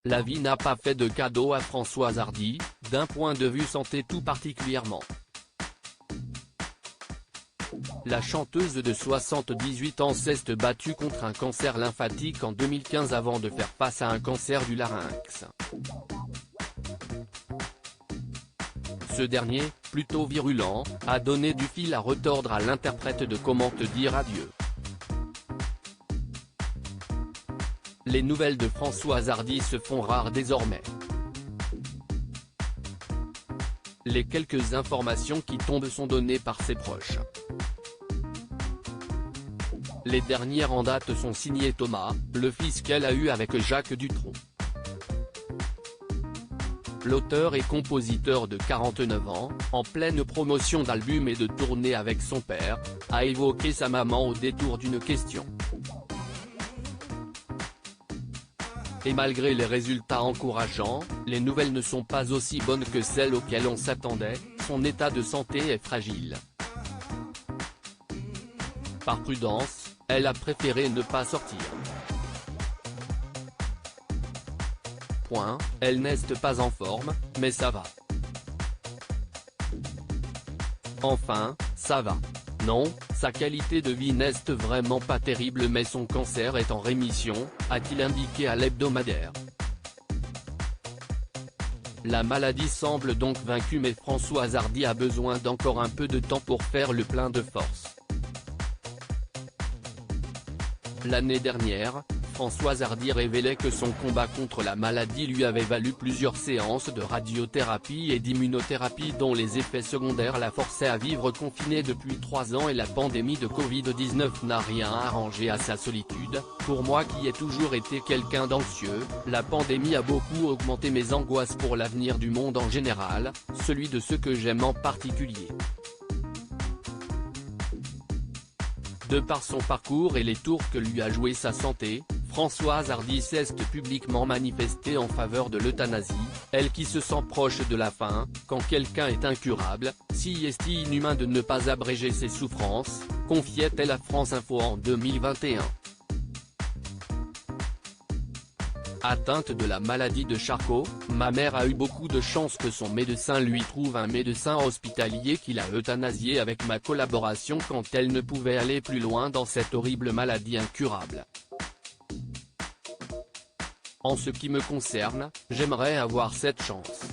La vie n'a pas fait de cadeau à Françoise Hardy, d'un point de vue santé tout particulièrement. La chanteuse de 78 ans s'est battue contre un cancer lymphatique en 2015 avant de faire face à un cancer du larynx. Ce dernier, plutôt virulent, a donné du fil à retordre à l'interprète de Comment te dire adieu. Les nouvelles de Françoise Hardy se font rares désormais. Les quelques informations qui tombent sont données par ses proches. Les dernières en date sont signées Thomas, le fils qu'elle a eu avec Jacques Dutronc. L'auteur et compositeur de 49 ans, en pleine promotion d'album et de tournée avec son père, a évoqué sa maman au détour d'une question. Et malgré les résultats encourageants, les nouvelles ne sont pas aussi bonnes que celles auxquelles on s'attendait, son état de santé est fragile. Par prudence, elle a préféré ne pas sortir. Elle n'est pas en forme, mais ça va. Enfin, ça va. Non, sa qualité de vie n'est vraiment pas terrible mais son cancer est en rémission, a-t-il indiqué à l'hebdomadaire. La maladie semble donc vaincue mais Françoise Hardy a besoin d'encore un peu de temps pour faire le plein de force. L'année dernière, Françoise Hardy révélait que son combat contre la maladie lui avait valu plusieurs séances de radiothérapie et d'immunothérapie dont les effets secondaires la forçaient à vivre confinée depuis 3 ans et la pandémie de Covid-19 n'a rien arrangé à sa solitude. Pour moi qui ai toujours été quelqu'un d'anxieux, la pandémie a beaucoup augmenté mes angoisses pour l'avenir du monde en général, celui de ceux que j'aime en particulier. De par son parcours et les tours que lui a joué sa santé, Françoise Hardy s'est publiquement manifestée en faveur de l'euthanasie, elle qui se sent proche de la fin. Quand quelqu'un est incurable, si est inhumain de ne pas abréger ses souffrances, confiait-elle à France Info en 2021. Atteinte de la maladie de Charcot, ma mère a eu beaucoup de chance que son médecin lui trouve un médecin hospitalier qui l'a euthanasiée avec ma collaboration quand elle ne pouvait aller plus loin dans cette horrible maladie incurable. En ce qui me concerne, j'aimerais avoir cette chance.